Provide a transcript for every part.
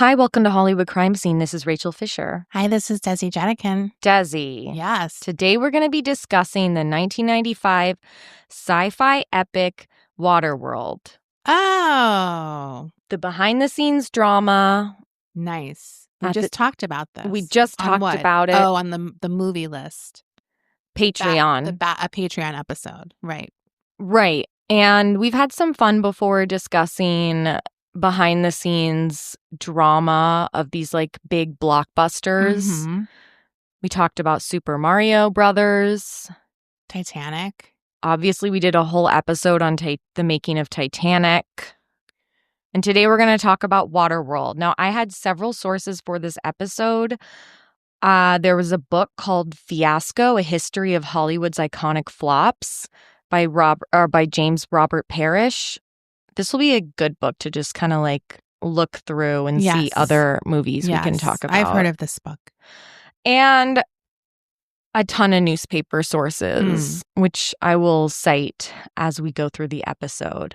Hi, welcome to Hollywood Crime Scene. This is Rachel Fisher. Hi, this is Desi Jedeikin. Desi. Yes. Today we're going to be discussing the 1995 sci-fi epic Waterworld. Oh, The behind-the-scenes drama. nice. We just talked about this. We just On talked about it. Oh, on the movie list. Patreon. A Patreon episode. Right. Right. And we've had some fun before discussing behind-the-scenes drama of these like big blockbusters. Mm-hmm. We talked about Super Mario Brothers. Titanic. Obviously, we did a whole episode on the making of Titanic. And today we're going to talk about Waterworld. Now, I had several sources for this episode. There was a book called Fiasco, A History of Hollywood's Iconic Flops by James Robert Parrish. This will be a good book to just kind of like look through and see other movies we can talk about. I've heard of this book. And a ton of newspaper sources, which I will cite as we go through the episode.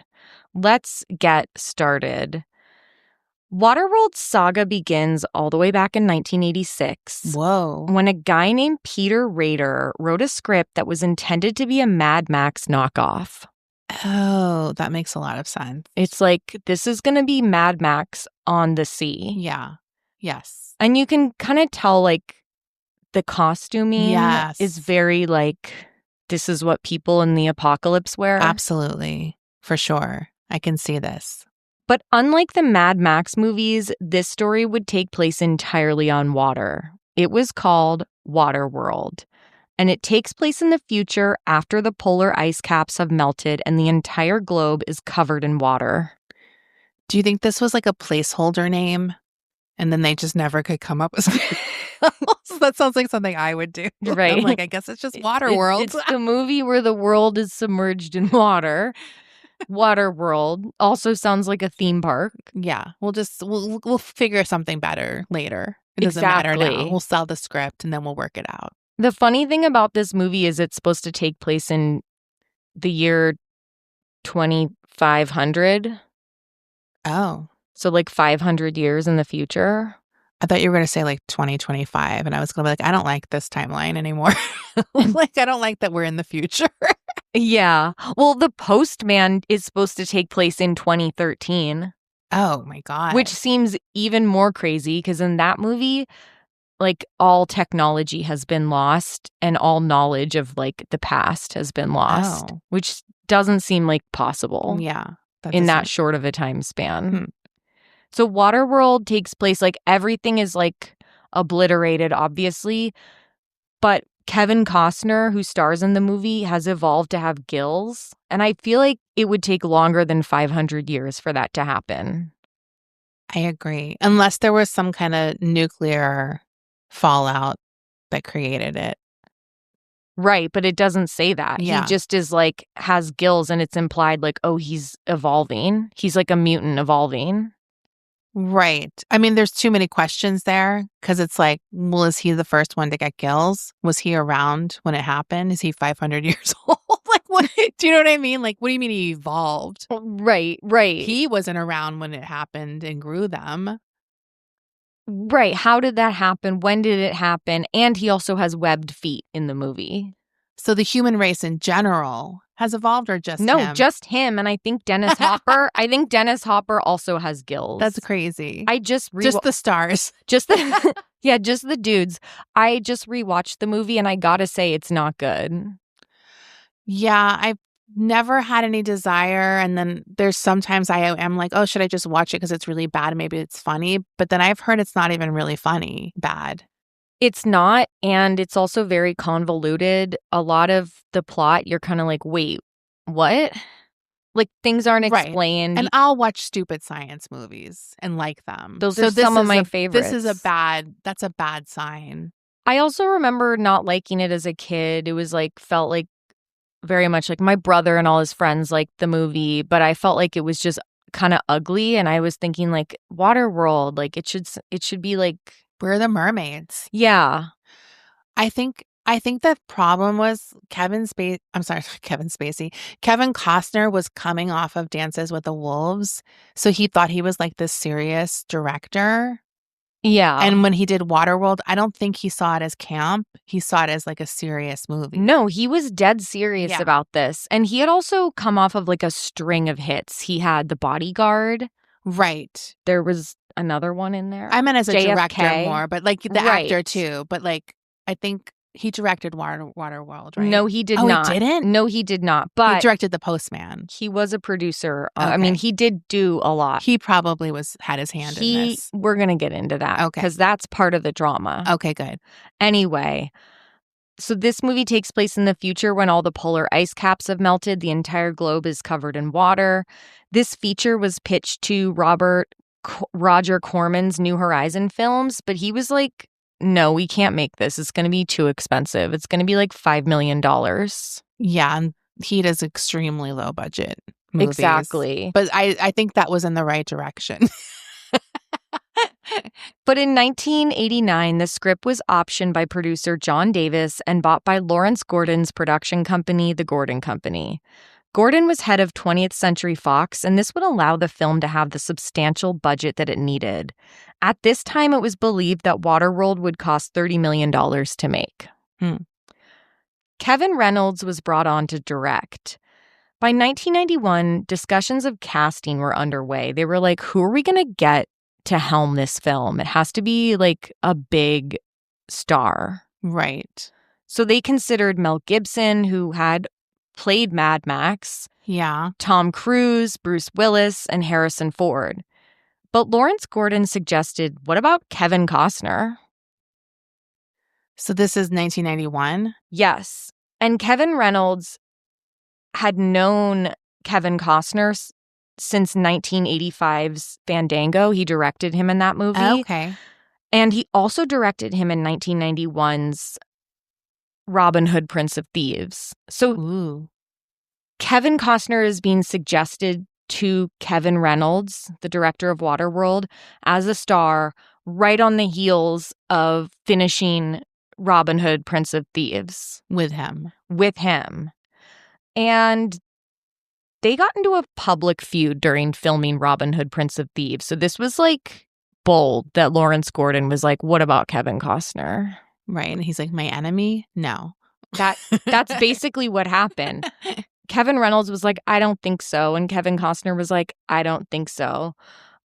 Let's get started. Waterworld's saga begins all the way back in 1986. Whoa. When a guy named Peter Rader wrote a script that was intended to be a Mad Max knockoff. Oh, that makes a lot of sense. It's like, this is going to be Mad Max on the sea. Yeah. Yes. And you can kind of tell, like, the costuming is very, like, this is what people in the apocalypse wear. Absolutely. For sure. I can see this. But unlike the Mad Max movies, this story would take place entirely on water. It was called Waterworld. And it takes place in the future after the polar ice caps have melted and the entire globe is covered in water. Do you think this was like a placeholder name and then they just never could come up with something else? That sounds like something I would do. Right. I'm like, I guess it's just Waterworld. It's the movie where the world is submerged in water. Waterworld also sounds like a theme park. Yeah. We'll figure something better later. It doesn't matter now. We'll sell the script and then we'll work it out. The funny thing about this movie is it's supposed to take place in the year 2500. Oh. So like 500 years in the future. I thought you were going to say like 2025 and I was going to be like, I don't like this timeline anymore. Like, I don't like that we're in the future. Yeah. Well, The Postman is supposed to take place in 2013. Oh my God. Which seems even more crazy because in that movie, like all technology has been lost and all knowledge of like the past has been lost, which doesn't seem like possible. Yeah. In that short of a time span. So Waterworld takes place, like everything is like obliterated, obviously, but Kevin Costner, who stars in the movie, has evolved to have gills. And I feel like it would take longer than 500 years for that to happen. I agree. Unless there was some kind of nuclear fallout that created it. Right, but it doesn't say that. Yeah. He just is like, has gills and it's implied like, oh, he's evolving. He's like a mutant evolving. Right. I mean, there's too many questions there because it's like, well, is he the first one to get gills? Was he around when it happened? Is he 500 years old? Like, what? Do you know what I mean? Like, what do you mean he evolved? Right. He wasn't around when it happened and grew them. Right. How did that happen? When did it happen? And he also has webbed feet in the movie. So the human race in general has evolved or just him? No, just him. And I think Dennis Hopper. I think Dennis Hopper also has gills. That's crazy. Just the stars. Just the dudes. I just rewatched the movie and I gotta say it's not good. Yeah, I've never had any desire. And then there's sometimes I am like, oh, should I just watch it because it's really bad and maybe it's funny? But then I've heard it's not even really funny, bad. It's not, and it's also very convoluted. A lot of the plot, you're kind of like, wait, what? Like, things aren't explained. And I'll watch stupid science movies and like them. Those are some of my favorites. That's a bad sign. I also remember not liking it as a kid. It was like, felt like very much like my brother and all his friends liked the movie, but I felt like it was just kind of ugly. And I was thinking like, Waterworld, like it should be like, we're the mermaids. Yeah. I think I think the problem was Kevin Spacey. Kevin Costner was coming off of Dances with the Wolves, so he thought he was like this serious director. Yeah. And when he did Waterworld, I don't think he saw it as camp. He saw it as like a serious movie. No, he was dead serious Yeah. about this. And he had also come off of like a string of hits. He had The Bodyguard. Right. There was another one in there. I meant as a director JFK. more, but like the Right. actor too. But like, I think he directed Waterworld, right? No, he did Oh, not. he didn't? No, he did not. He But directed The Postman. he was a producer. Okay. I mean, he did do a lot. He probably had his hand in this. We're going to get into that. Okay. Because that's part of the drama. Okay, good. Anyway, so this movie takes place in the future when all the polar ice caps have melted. The entire globe is covered in water. This feature was pitched to Roger Corman's New Horizon films, but he was like, no, we can't make this. It's going to be too expensive. It's going to be like $5 million. Yeah, and he does extremely low budget movies. Exactly. But I think that was in the right direction. But in 1989, the script was optioned by producer John Davis and bought by Lawrence Gordon's production company, The Gordon Company. Gordon was head of 20th Century Fox, and this would allow the film to have the substantial budget that it needed. At this time, it was believed that Waterworld would cost $30 million to make. Kevin Reynolds was brought on to direct. By 1991, discussions of casting were underway. They were like, who are we going to get to helm this film? It has to be like a big star. Right. So they considered Mel Gibson, who had played Mad Max, Yeah. Tom Cruise, Bruce Willis, and Harrison Ford. But Lawrence Gordon suggested, what about Kevin Costner? So this is 1991? Yes. And Kevin Reynolds had known Kevin Costner since 1985's Fandango. He directed him in that movie. Okay. And he also directed him in 1991's Robin Hood, Prince of Thieves. So Ooh. Kevin Costner is being suggested to Kevin Reynolds, the director of Waterworld, as a star right on the heels of finishing Robin Hood, Prince of Thieves. With him. And they got into a public feud during filming Robin Hood, Prince of Thieves. So this was like bold that Lawrence Gordon was like, what about Kevin Costner? Right. And he's like, my enemy? No. That's basically what happened. Kevin Reynolds was like, I don't think so. And Kevin Costner was like, I don't think so.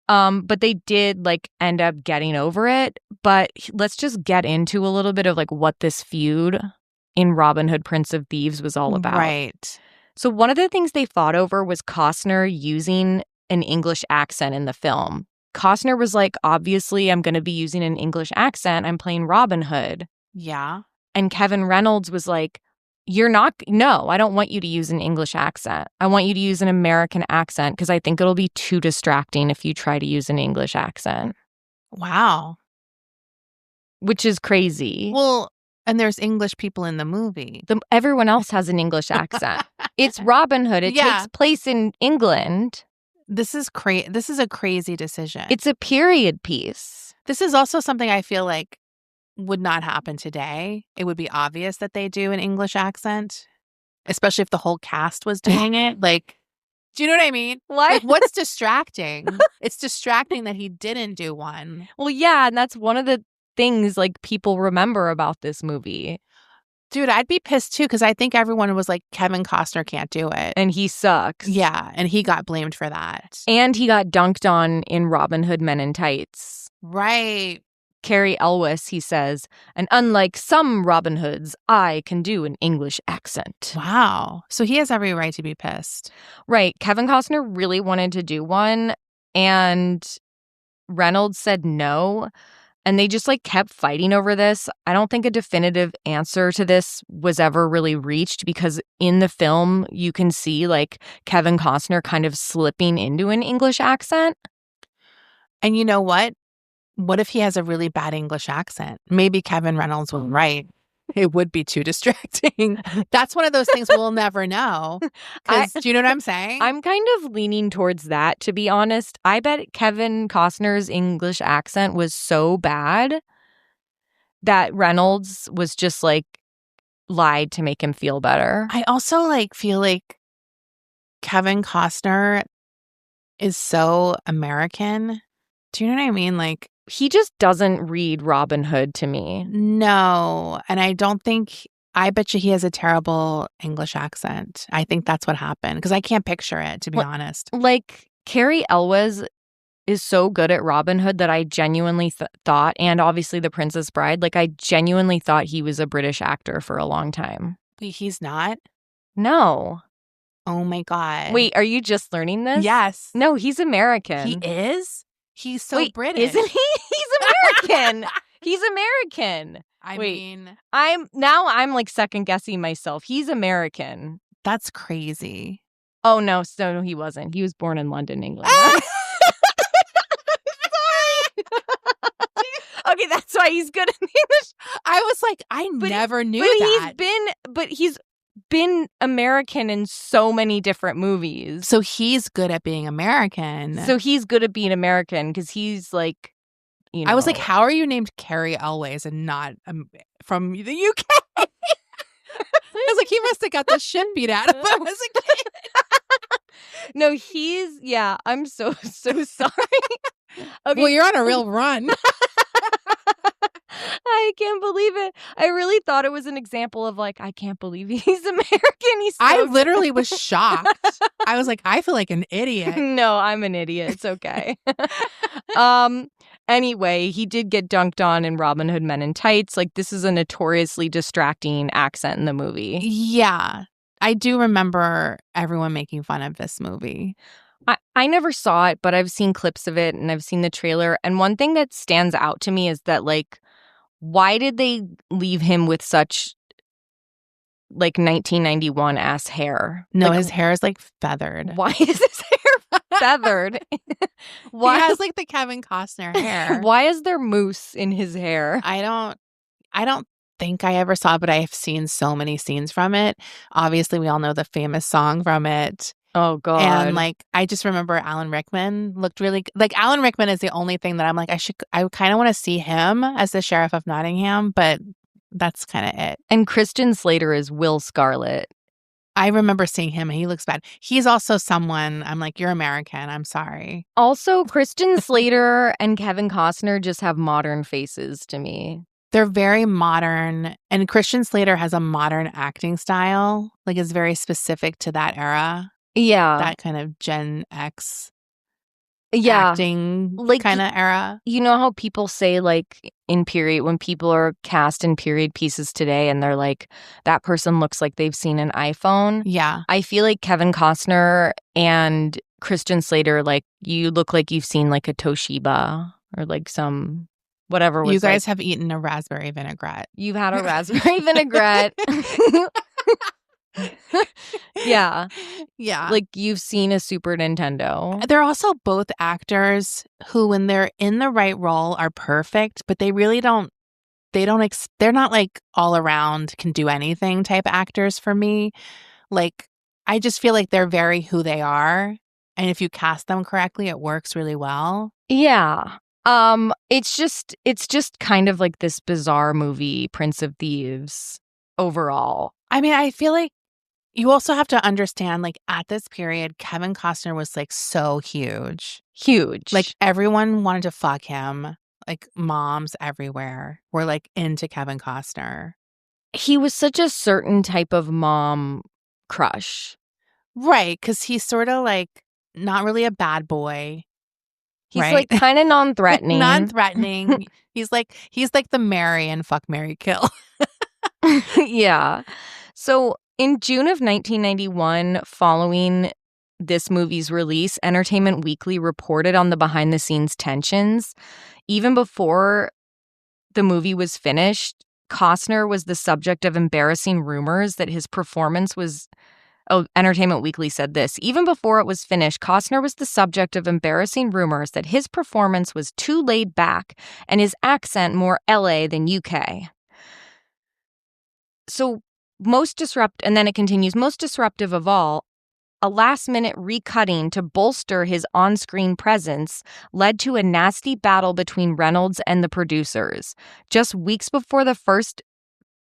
But they did like end up getting over it. But let's just get into a little bit of like what this feud in Robin Hood, Prince of Thieves was all about. Right. So one of the things they fought over was Costner using an English accent in the film. Costner was like, obviously, I'm going to be using an English accent. I'm playing Robin Hood. Yeah. And Kevin Reynolds was like, no, I don't want you to use an English accent. I want you to use an American accent because I think it'll be too distracting if you try to use an English accent. Wow. Which is crazy. Well, and there's English people in the movie. Everyone else has an English accent. It's Robin Hood. It takes place in England. This is a crazy decision. It's a period piece. This is also something I feel like would not happen today. It would be obvious that they do an English accent, especially if the whole cast was doing it. Like, do you know what I mean? What? Like, what's distracting? It's distracting that he didn't do one. Well, yeah, and that's one of the things like people remember about this movie. Dude, I'd be pissed too because I think everyone was like, Kevin Costner can't do it. And he sucks. Yeah, and he got blamed for that. And he got dunked on in Robin Hood Men in Tights. Right. Carrie Elwes, he says, and unlike some Robin Hoods, I can do an English accent. Wow. So he has every right to be pissed. Right. Kevin Costner really wanted to do one, and Reynolds said no. And they just like kept fighting over this. I don't think a definitive answer to this was ever really reached because in the film, you can see like Kevin Costner kind of slipping into an English accent. And you know what? What if he has a really bad English accent? Maybe Kevin Reynolds was right. It would be too distracting. That's one of those things we'll never know. Do you know what I'm saying? I'm kind of leaning towards that, to be honest. I bet Kevin Costner's English accent was so bad that Reynolds was just like, lied to make him feel better. I also feel like Kevin Costner is so American. Do you know what I mean? He just doesn't read Robin Hood to me. No. And I bet you he has a terrible English accent. I think that's what happened because I can't picture it, to be honest. Carrie Elwes is so good at Robin Hood that I genuinely thought, and obviously The Princess Bride, I genuinely thought he was a British actor for a long time. Wait, he's not? No. Oh my God. Wait, are you just learning this? Yes. No, he's American. He is? He's so British. Isn't he? He's American. He's American. I'm second guessing myself. He's American. That's crazy. Oh no, he wasn't. He was born in London, England. Okay, that's why he's good at English. I was like, never knew that. He's been American in so many different movies. So he's good at being American. So he's good at being American because he's I was like, how are you named Carrie Elways and not from the UK? I was like, he must have got the shit beat out of him as a kid. No, I'm so sorry. Okay. Well, you're on a real run. I can't believe it. I really thought it was an example of I can't believe he's American. I literally was shocked. I was like, I feel like an idiot. No, I'm an idiot. It's okay. Anyway, he did get dunked on in Robin Hood Men in Tights. This is a notoriously distracting accent in the movie. Yeah. I do remember everyone making fun of this movie. I never saw it, but I've seen clips of it and I've seen the trailer. And one thing that stands out to me is that, why did they leave him with such 1991 ass hair? No, his hair is feathered. Why is his hair feathered? Why he has the Kevin Costner hair? Why is there mousse in his hair? I don't think I ever saw it, but I have seen so many scenes from it. Obviously, we all know the famous song from it. Oh God! And I just remember Alan Rickman looked really Alan Rickman is the only thing that I'm I kind of want to see him as the Sheriff of Nottingham, but that's kind of it. And Christian Slater is Will Scarlet. I remember seeing him and he looks bad. He's also someone I'm you're American. I'm sorry. Also, Christian Slater and Kevin Costner just have modern faces to me. They're very modern, and Christian Slater has a modern acting style, is very specific to that era. Yeah. That kind of Gen X acting kind of era. You know how people say in period, when people are cast in period pieces today and they're that person looks like they've seen an iPhone? Yeah. I feel like Kevin Costner and Christian Slater, you look like you've seen a Toshiba or some whatever was. You guys have eaten a raspberry vinaigrette. You've had a raspberry vinaigrette. Yeah. Yeah. You've seen a Super Nintendo. They're also both actors who, when they're in the right role, are perfect, but they really don't, they're not all around can do anything type actors for me. I just feel they're very who they are. And if you cast them correctly, it works really well. Yeah. It's just kind of this bizarre movie, Prince of Thieves, overall. I mean, I feel you also have to understand, at this period, Kevin Costner was, so huge. Huge. Everyone wanted to fuck him. Moms everywhere were, into Kevin Costner. He was such a certain type of mom crush. Right, because he's sort of, not really a bad boy. He's, right? Kind of non-threatening. Non-threatening. He's the marry and fuck, marry, kill. Yeah. So in June of 1991, following this movie's release, Entertainment Weekly reported on the behind-the-scenes tensions. Even before the movie was finished, Costner was the subject of embarrassing rumors that his performance was... Oh, Entertainment Weekly said this. Even before it was finished, Costner was the subject of embarrassing rumors that his performance was too laid back and his accent more LA than UK. So and then it continues, most disruptive of all, a last-minute recutting to bolster his on-screen presence led to a nasty battle between Reynolds and the producers. Just weeks before the first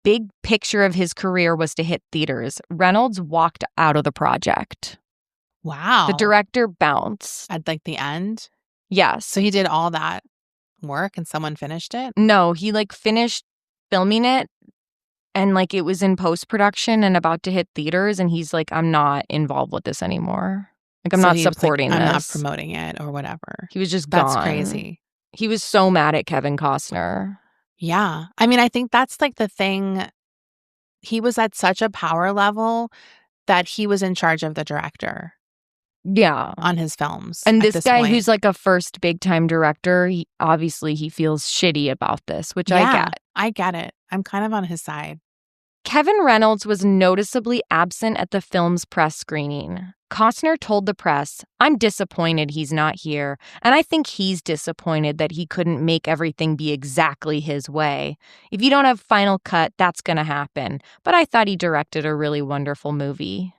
big picture of his career was to hit theaters, Reynolds walked out of the project. Wow. The director bounced. At like the end? Yes. So he did all that work and someone finished it? No, he like finished filming it and like it was in post-production and about to hit theaters, and he's like, I'm not involved with this anymore. Like, I'm So not he was like, supporting I'm not this. promoting it or whatever. He was just That's gone. crazy. He was so mad at Kevin Costner. Yeah. I mean, I think that's like the thing. He was at such a power level that he was in charge of the director Yeah. on his films. And at this guy point. who's like a first big-time director, obviously he feels shitty about this, which I get. I get it. I'm kind of on his side. Kevin Reynolds was noticeably absent at the film's press screening. Costner told the press, I'm disappointed he's not here, and I think he's disappointed that he couldn't make everything be exactly his way. If you don't have final cut, that's going to happen. But I thought he directed a really wonderful movie.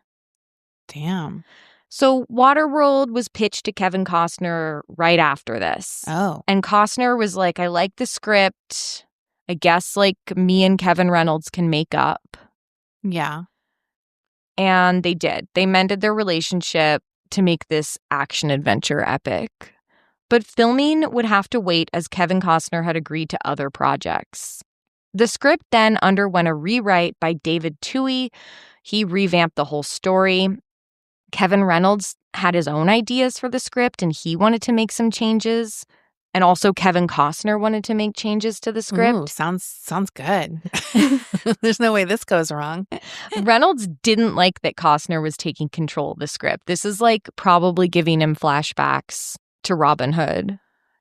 Damn. So Waterworld was pitched to Kevin Costner right after this. Oh. And Costner was like, I like the script. I guess like me and Kevin Reynolds can make up. Yeah. And they did. They mended their relationship to make this action-adventure epic. But filming would have to wait as Kevin Costner had agreed to other projects. The script then underwent a rewrite by David Twohy. He revamped the whole story. Kevin Reynolds had his own ideas for the script, and he wanted to make some changes. And also Kevin Costner wanted to make changes to the script. Ooh, sounds good. There's no way this goes wrong. Reynolds didn't like that Costner was taking control of the script. This is like probably giving him flashbacks to Robin Hood.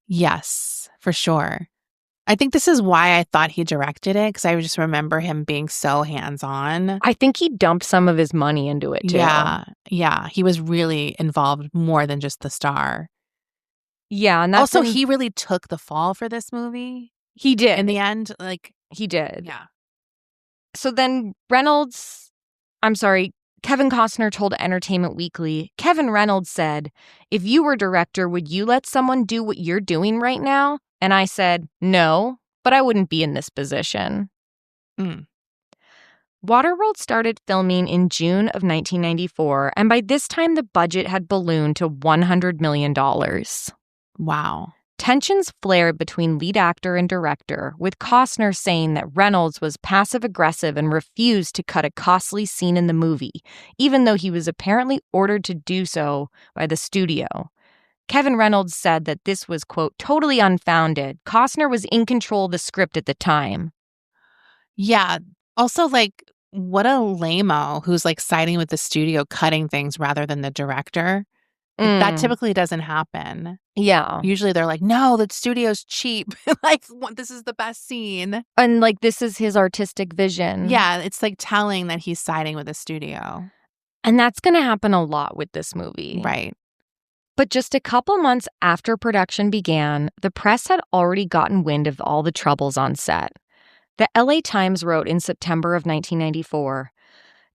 Yes, for sure. I think this is why I thought he directed it, because I just remember him being so hands-on. I think he dumped some of his money into it, too. Yeah. He was really involved more than just the star. Yeah, and that's also, he really took the fall for this movie. He did. In the end, like... He did. Yeah. So then Kevin Costner told Entertainment Weekly, Kevin Reynolds said, if you were director, would you let someone do what you're doing right now? And I said, no, but I wouldn't be in this position. Waterworld started filming in June of 1994, and by this time the budget had ballooned to $100 million. Wow. Tensions flared between lead actor and director, with Costner saying that Reynolds was passive-aggressive and refused to cut a costly scene in the movie, even though he was apparently ordered to do so by the studio. Kevin Reynolds said that this was, quote, totally unfounded. Costner was in control of the script at the time. Yeah. Also, like, what a lame-o who's, like, siding with the studio, cutting things rather than the director. Like, that typically doesn't happen. Yeah. Usually they're like, no, the studio's cheap. Like, this is the best scene. And, like, this is his artistic vision. Yeah, it's, like, telling that he's siding with the studio. And that's going to happen a lot with this movie. Right. But just a couple months after production began, the press had already gotten wind of all the troubles on set. The LA Times wrote in September of 1994,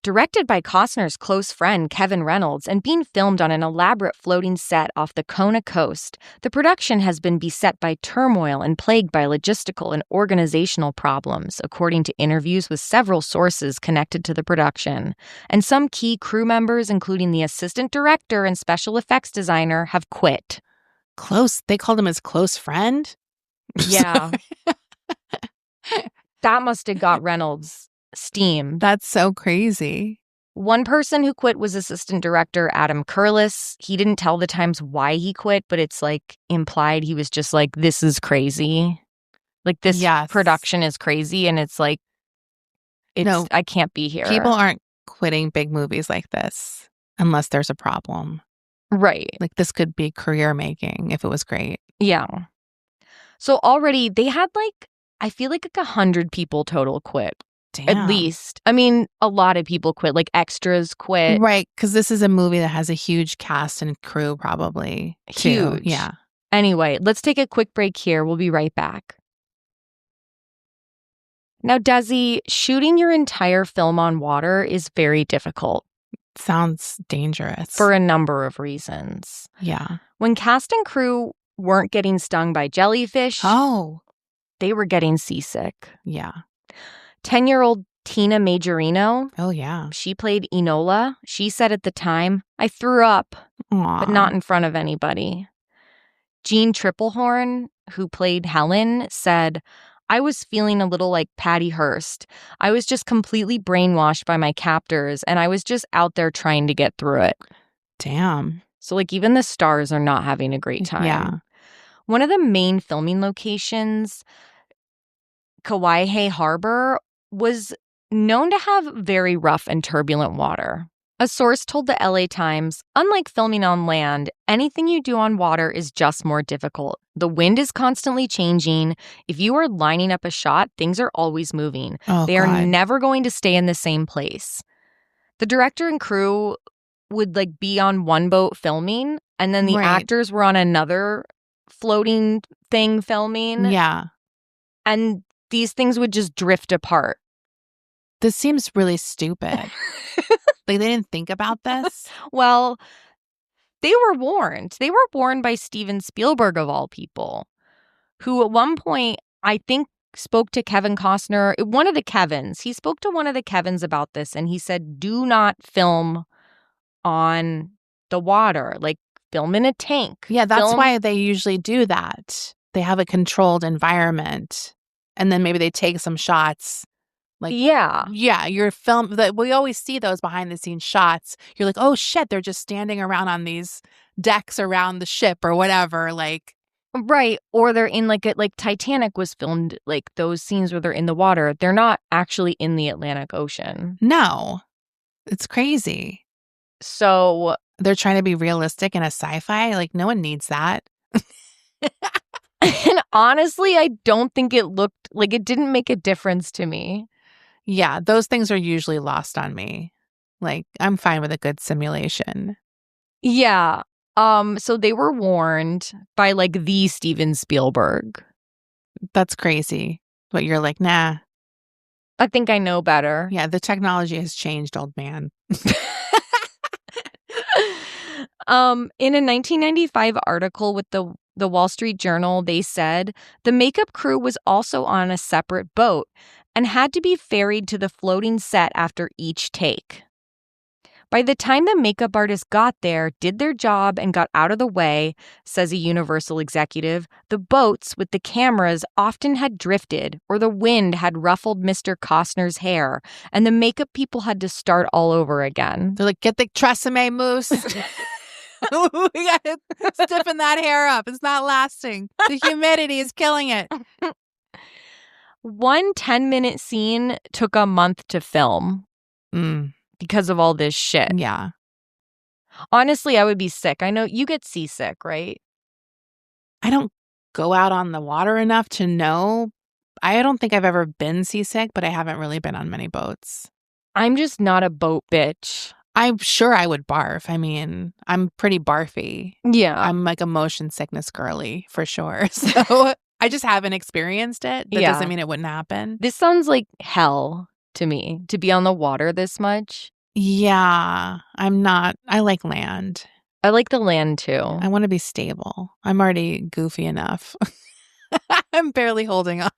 directed by Costner's close friend Kevin Reynolds and being filmed on an elaborate floating set off the Kona coast, the production has been beset by turmoil and plagued by logistical and organizational problems, according to interviews with several sources connected to the production. And some key crew members, including the assistant director and special effects designer, have quit. Close? They called him his close friend? Yeah. That must have got Reynolds steam. That's so crazy. One person who quit was assistant director Adam Curlis. He didn't tell the Times why he quit, but it's like implied he was just like, this is crazy. Like, this production is crazy, and it's like, I can't be here. People aren't quitting big movies like this unless there's a problem. Right. Like, this could be career making if it was great. Yeah. So already they had I feel like 100 people total quit. Damn. At least. I mean, a lot of people quit. Like, extras quit. Right, because this is a movie that has a huge cast and crew, probably. Huge. Too. Yeah. Anyway, let's take a quick break here. We'll be right back. Now, Desi, shooting your entire film on water is very difficult. Sounds dangerous. For a number of reasons. Yeah. When cast and crew weren't getting stung by jellyfish, they were getting seasick. Yeah. 10-year-old Tina Majorino, Oh, yeah. she played Enola. She said at the time, "I threw up, but not Aw. in front of anybody." Jean Triplehorn, who played Helen, said, "I was feeling a little like Patty Hearst. I was just completely brainwashed by my captors, and I was just out there trying to get through it." Damn. So, like, even the stars are not having a great Yeah. time. One of the main filming locations, Kauai Harbor, was known to have very rough and turbulent water. A source told the LA Times, "Unlike filming on land, anything you do on water is just more difficult. The wind is constantly changing. If you are lining up a shot, things are always moving. Oh, They are God. never going to stay in the same place." The director and crew would like be on one boat filming, and then the Right. actors were on another floating thing filming, Yeah. and these things would just drift apart. This seems really stupid. Like, they didn't think about this? Well, they were warned. They were warned by Steven Spielberg, of all people, who at one point, I think, spoke to Kevin Costner, one of the Kevins. He spoke to one of the Kevins about this, and he said, "Do not film on the water. Like, film in a tank." Yeah, that's Film- why they usually do that. They have a controlled environment, and then maybe they take some shots. Like, Yeah. yeah, your film, we always see those behind the scenes shots. You're like, oh shit, they're just standing around on these decks around the ship or whatever. Like, Right. Or they're in like Titanic was filmed, like those scenes where they're in the water. They're not actually in the Atlantic Ocean. no, it's crazy. So, They're trying to be realistic in a sci-fi. Like, no one needs that. and honestly, I don't think it looked like it didn't make a difference to me. Yeah, those things are usually lost on me. Like, I'm fine with a good simulation. Yeah. So they were warned by like the Steven Spielberg. That's crazy. But you're like, nah. I think I know better. Yeah, the technology has changed, old man. In a 1995 article with the Wall Street Journal, they said the makeup crew was also on a separate boat and had to be ferried to the floating set after each take. By the time the makeup artists got there, did their job, and got out of the way, says a Universal executive, the boats with the cameras often had drifted, or the wind had ruffled Mr. Costner's hair, and the makeup people had to start all over again. They're like, get the Tresemme mousse. We gotta stiffen that hair up. It's not lasting. The humidity is killing it. One 10-minute scene took a month to film because of all this shit. Yeah. Honestly, I would be sick. I know you get seasick, right? I don't go out on the water enough to know. I don't think I've ever been seasick, but I haven't really been on many boats. I'm just not a boat bitch. I'm sure I would barf. I mean, I'm pretty barfy. Yeah. I'm like a motion sickness girly for sure. So I just haven't experienced it. That doesn't mean it wouldn't happen. This sounds like hell to me, to be on the water this much. Yeah, I'm not. I like land. I like the land too. I want to be stable. I'm already goofy enough. I'm barely holding on.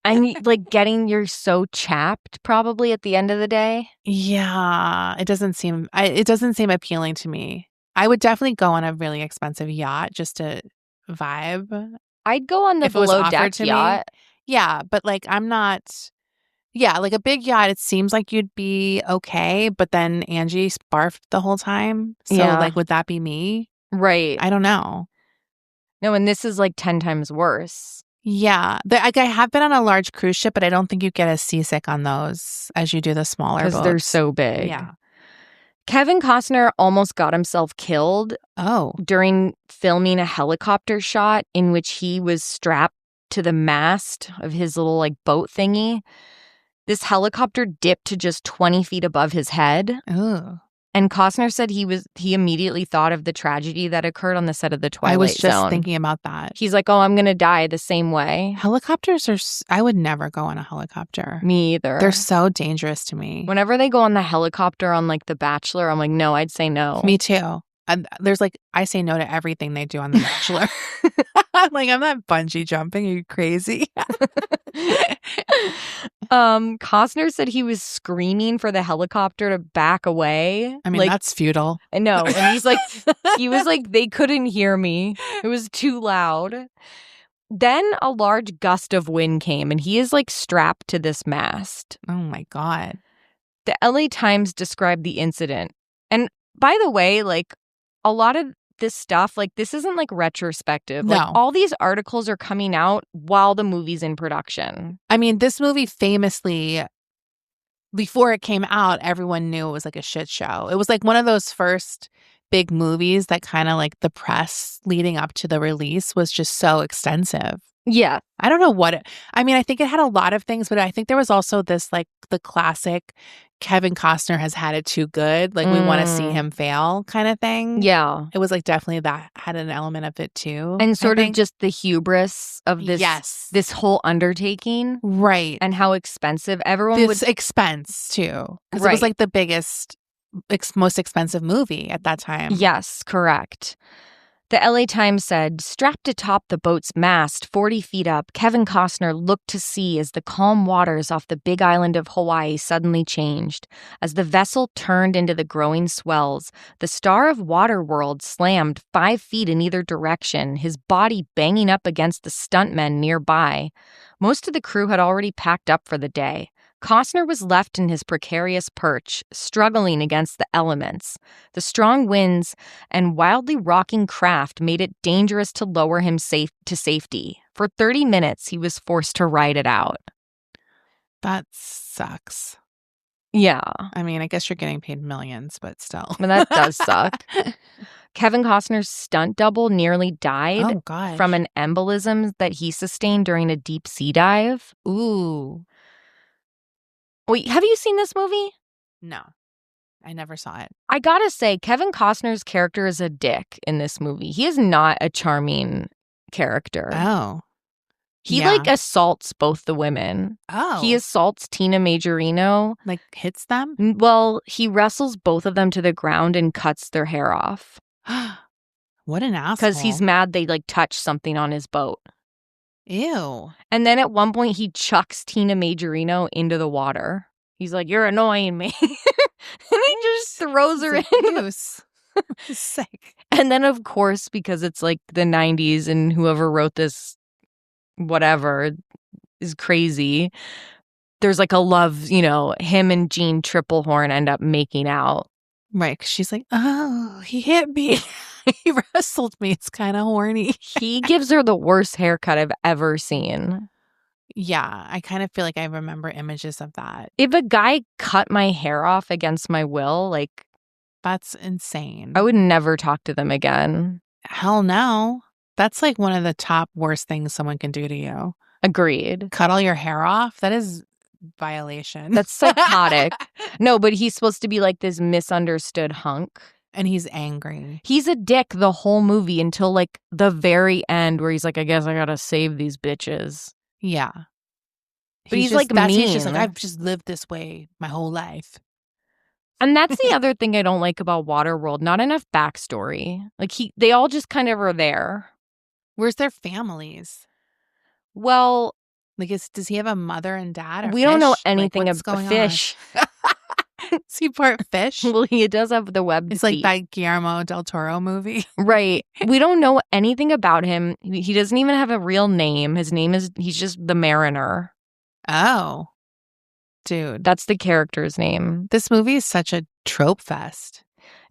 And like you're so chapped probably at the end of the day. Yeah, it doesn't seem appealing to me. I would definitely go on a really expensive yacht just to vibe. I'd go on the If it was below offered deck to me. yacht. Yeah, but like I'm not. Yeah, like a big yacht, it seems like you'd be okay, but then Angie barfed the whole time. So like, would that be me? Right. I don't know. No, and this is like 10 times worse. Yeah. I have been on a large cruise ship, but I don't think you get as seasick on those as you do the smaller boats. Because they're so big. Yeah. Kevin Costner almost got himself killed during filming a helicopter shot in which he was strapped to the mast of his little like boat thingy. This helicopter dipped to just 20 feet above his head. Ooh. And Costner said he immediately thought of the tragedy that occurred on the set of The Twilight Zone. I was just thinking about that. He's like, oh, I'm going to die the same way. Helicopters I would never go on a helicopter. Me either. They're so dangerous to me. Whenever they go on the helicopter on like The Bachelor, I'm like, no, I'd say no. Me too. There's like, I say no to everything they do on The Bachelor. I'm like, I'm not bungee jumping. Are you crazy? Costner said he was screaming for the helicopter to back away. I mean, that's futile. I know. And he was like, they couldn't hear me. It was too loud. Then a large gust of wind came, and he is like strapped to this mast. Oh my God. The LA Times described the incident. And by the way, like a lot of this stuff, like this isn't like retrospective. No. Like all these articles are coming out while the movie's in production. I mean, this movie famously, before it came out, everyone knew it was like a shit show. It was like one of those first big movies that kind of like the press leading up to the release was just so extensive. Yeah. I don't know I mean, I think it had a lot of things, but I think there was also this like the classic Kevin Costner has had it too good. Like we want to see him fail kind of thing. Yeah. It was like definitely that had an element of it too. And sort of just the hubris of this whole undertaking. Right. And how expensive everyone would. Expense too. Because it was like the biggest, most expensive movie at that time. Yes, correct. The LA Times said, strapped atop the boat's mast, 40 feet up, Kevin Costner looked to sea as the calm waters off the big island of Hawaii suddenly changed. As the vessel turned into the growing swells, the star of Waterworld slammed 5 feet in either direction, his body banging up against the stuntmen nearby. Most of the crew had already packed up for the day. Costner was left in his precarious perch, struggling against the elements. The strong winds and wildly rocking craft made it dangerous to lower him to safety. For 30 minutes, he was forced to ride it out. That sucks. Yeah. I mean, I guess you're getting paid millions, but still. But that does suck. Kevin Costner's stunt double nearly died from an embolism that he sustained during a deep sea dive. Ooh. Wait, have you seen this movie? No, I never saw it. I gotta say, Kevin Costner's character is a dick in this movie. He is not a charming character. Oh. He like assaults both the women. Oh. He assaults Tina Majorino. Like hits them? Well, he wrestles both of them to the ground and cuts their hair off. What an asshole. Because he's mad they like touched something on his boat. Ew. And then at one point, he chucks Tina Majorino into the water. He's like, you're annoying me. And he just throws her in. Sick. And then, of course, because it's like the 90s and whoever wrote this, whatever, is crazy, there's like a love, him and Jean Triplehorn end up making out. Right. 'Cause she's like, oh, he hit me. He wrestled me. It's kind of horny. He gives her the worst haircut I've ever seen. Yeah, I kind of feel like I remember images of that. If a guy cut my hair off against my will, like... That's insane. I would never talk to them again. Hell no. That's like one of the top worst things someone can do to you. Agreed. Cut all your hair off? That is violation. That's psychotic. No, but he's supposed to be like this misunderstood hunk. And he's angry. He's a dick the whole movie until like the very end where he's like, I guess I gotta save these bitches. Yeah. But he's like mean. He's just like, I've just lived this way my whole life. And that's the other thing I don't like about Waterworld. Not enough backstory. Like they all just kind of are there. Where's their families? Well, like does he have a mother and dad? Or we fish? don't know anything about about fish. Is he part fish? Well, he does have the web It's feet. like that Guillermo del Toro movie. Right. We don't know anything about him. He doesn't even have a real name. He's just the Mariner. Oh. Dude. That's the character's name. This movie is such a trope fest.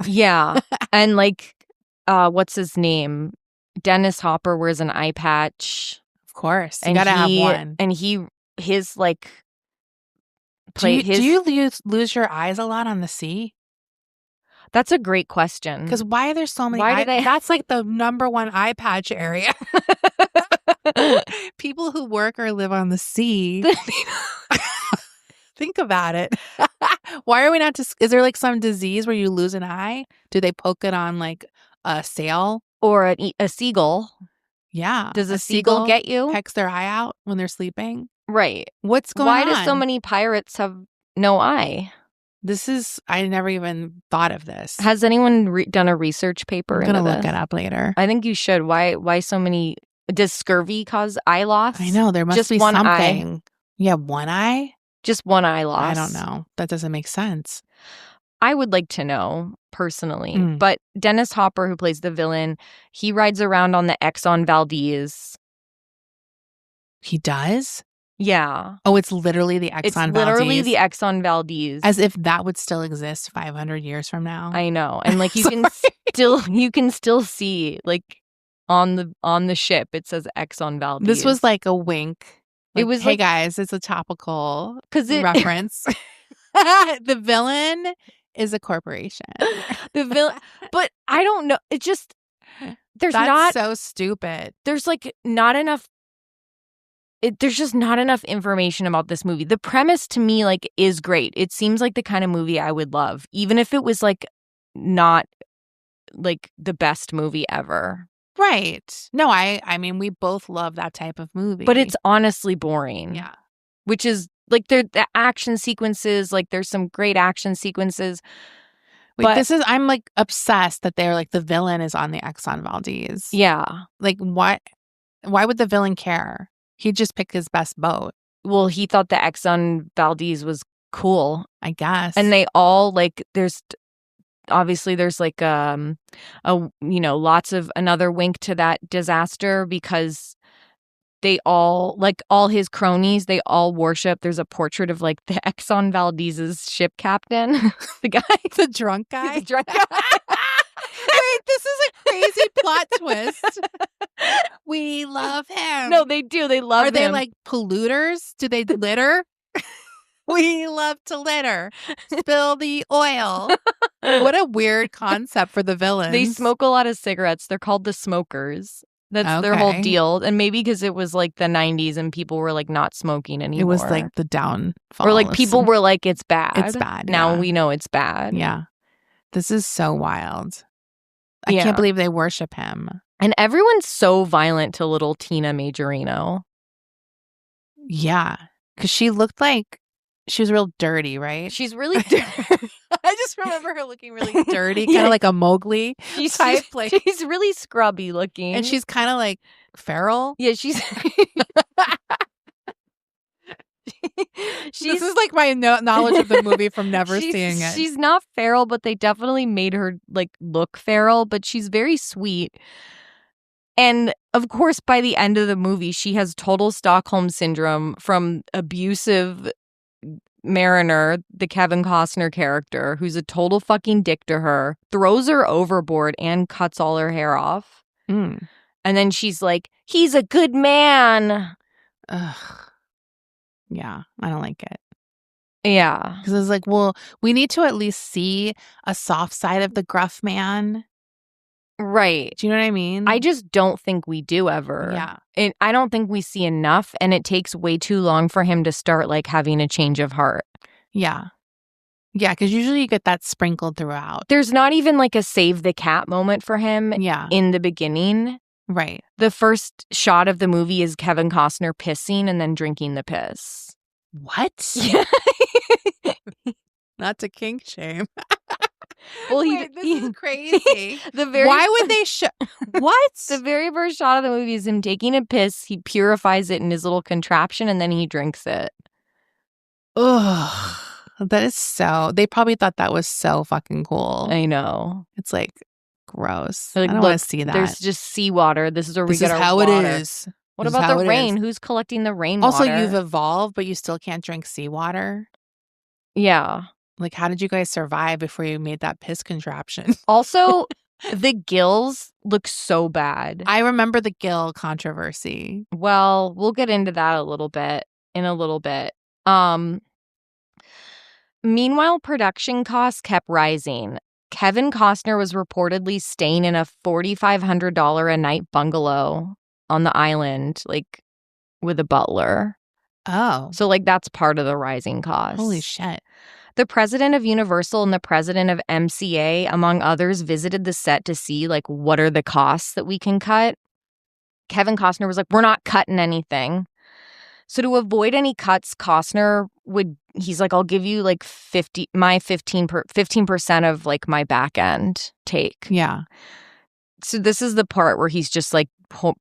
Yeah. And like, what's his name? Dennis Hopper wears an eye patch. Of course. You gotta have one. And his like... Do you lose your eyes a lot on the sea? That's a great question. Because why are there so many That's like the number one eye patch area. People who work or live on the sea. Think about it. Why are we not just... Is there like some disease where you lose an eye? Do they poke it on like a sail? Or a seagull. Yeah. Does a seagull get you? Pecks their eye out when they're sleeping? Right. What's going on? Why do so many pirates have no eye? I never even thought of this. Has anyone done a research paper into this? I'm going to look it up later. I think you should. Why so many... Does scurvy cause eye loss? I know. There must be one something. eye. You have one eye? Just one eye loss. I don't know. That doesn't make sense. I would like to know personally. Mm. But Dennis Hopper, who plays the villain, he rides around on the Exxon Valdez. He does? Yeah. Oh, it's literally the Exxon It's Valdez. literally the Exxon Valdez. As if that would still exist 500 years from now. I know. And like you can still see like on the ship it says Exxon Valdez. This was like a wink. Like, it was hey like, guys, it's a topical reference. The villain is a corporation. The villain, but I don't know. It just That's so stupid. There's like not enough. There's just not enough information about this movie. The premise to me like is great. It seems like the kind of movie I would love, even if it was like not like the best movie ever. Right. No, I mean we both love that type of movie. But it's honestly boring. Yeah. Which is like the action sequences, like there's some great action sequences. Wait, I'm like obsessed that they're like the villain is on the Exxon Valdez. Yeah. Like why would the villain care? He'd just pick his best boat. Well, he thought the Exxon Valdez was cool, I guess. and they all like there's like lots of another wink to that disaster because they all like all his cronies, they all worship. There's a portrait of like the Exxon Valdez's ship captain, the guy, the drunk guy. The drunk guy. Wait, this is a crazy plot twist. We love him. No, they do. They love him. Are they like polluters? Do they litter? We love to litter. Spill the oil. What a weird concept for the villains. They smoke a lot of cigarettes. They're called the smokers. That's their whole deal. And maybe because it was like the 90s and people were like not smoking anymore. It was like the downfall. Or like people were like, it's bad. It's bad. Now we know it's bad. Yeah. This is so wild. I can't believe they worship him. And everyone's so violent to little Tina Majorino. Yeah. Because she looked like she was real dirty, right? She's really dirty. I just remember her looking really dirty, kind of like a Mowgli type. She's really scrubby looking. And she's kind of like feral. Yeah, she's... This is like my knowledge of the movie from never seeing it. She's not feral, but they definitely made her like look feral, but she's very sweet. And of course, by the end of the movie, she has total Stockholm syndrome from abusive Mariner, the Kevin Costner character, who's a total fucking dick to her, throws her overboard and cuts all her hair off. Mm. And then she's like, he's a good man. Ugh. Yeah, I don't like it. Yeah. Because it's like, well, we need to at least see a soft side of the gruff man. Right. Do you know what I mean? I just don't think we do ever. Yeah. I don't think we see enough, and it takes way too long for him to start like having a change of heart. Yeah. Yeah, because usually you get that sprinkled throughout. There's not even like a save the cat moment for him in the beginning. Right. The first shot of the movie is Kevin Costner pissing and then drinking the piss. What? Yeah. Not to kink shame. Well, this is crazy. Why would they show? What? The very first shot of the movie is him taking a piss. He purifies it in his little contraption and then he drinks it. Ugh. That is so... They probably thought that was so fucking cool. I know. It's like gross. Like, I don't want to see that. There's just seawater. This is where we get our how water. It is. What about the rain? Who's collecting the rainwater? Also, you've evolved, but you still can't drink seawater. Yeah. Like, how did you guys survive before you made that piss contraption? Also, the gills look so bad. I remember the gill controversy. Well, we'll get into that in a little bit. Meanwhile, production costs kept rising. Kevin Costner was reportedly staying in a $4,500 a night bungalow on the island, like with a butler. Oh. So like that's part of the rising costs. Holy shit. The president of Universal and the president of MCA, among others, visited the set to see like what are the costs that we can cut. Kevin Costner was like, we're not cutting anything. So to avoid any cuts, Costner he's like, I'll give you like 15% of like my back end take. Yeah. So this is the part where he's just like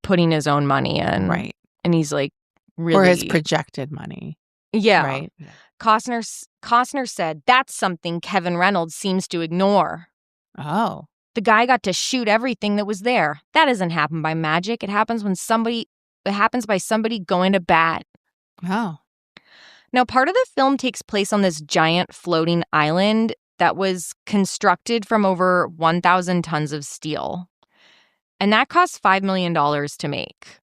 putting his own money in. Right. And he's like, really. Or his projected money. Yeah. Right? Yeah. Costner said, "That's something Kevin Reynolds seems to ignore. Oh. The guy got to shoot everything that was there. That doesn't happen by magic. It happens by somebody going to bat." Oh. Now, part of the film takes place on this giant floating island that was constructed from over 1,000 tons of steel. And that cost $5 million to make.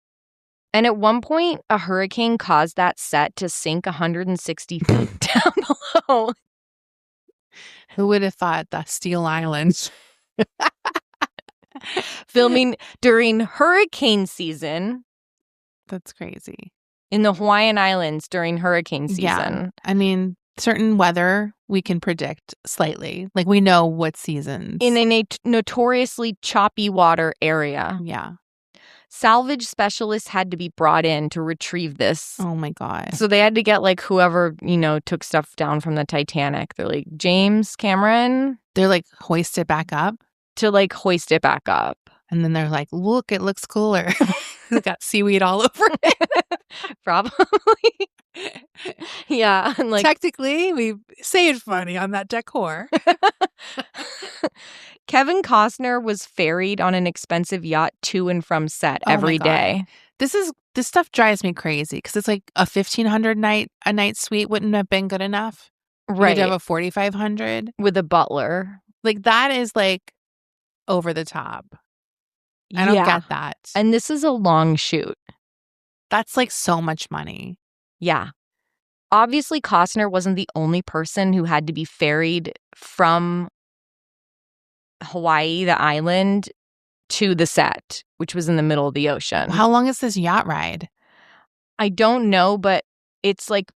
And at one point, a hurricane caused that set to sink 160 feet down below. Who would have thought the Steel Islands? Filming during hurricane season That's crazy. in the Hawaiian Islands during hurricane season. Yeah. I mean, certain weather we can predict slightly. Like we know what seasons. In a notoriously choppy water area. Yeah. Salvage specialists had to be brought in to retrieve this. Oh my God. So they had to get like whoever, took stuff down from the Titanic. They're like, James Cameron. They're like, hoist it back up. To like hoist it back up. And then they're like, look, it looks cooler. It's got seaweed all over it. Probably. Yeah. And like, technically, we say it funny on that decor. Kevin Costner was ferried on an expensive yacht to and from set every day. This stuff drives me crazy because it's like a $1,500 a night suite wouldn't have been good enough. Right. You'd have a $4,500 with a butler. Like that is like over the top. I don't get that. And this is a long shoot. That's like so much money. Yeah. Obviously, Costner wasn't the only person who had to be ferried from Hawaii, the island, to the set, which was in the middle of the ocean. How long is this yacht ride? I don't know, but it's like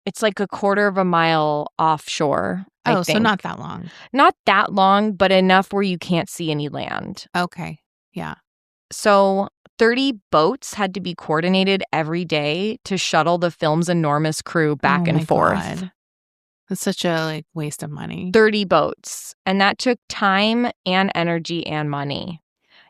a quarter of a mile offshore. I think. So not that long. Not that long, but enough where you can't see any land. Okay. Yeah. So 30 boats had to be coordinated every day to shuttle the film's enormous crew back and forth. God. That's such a waste of money. 30 boats. And that took time and energy and money.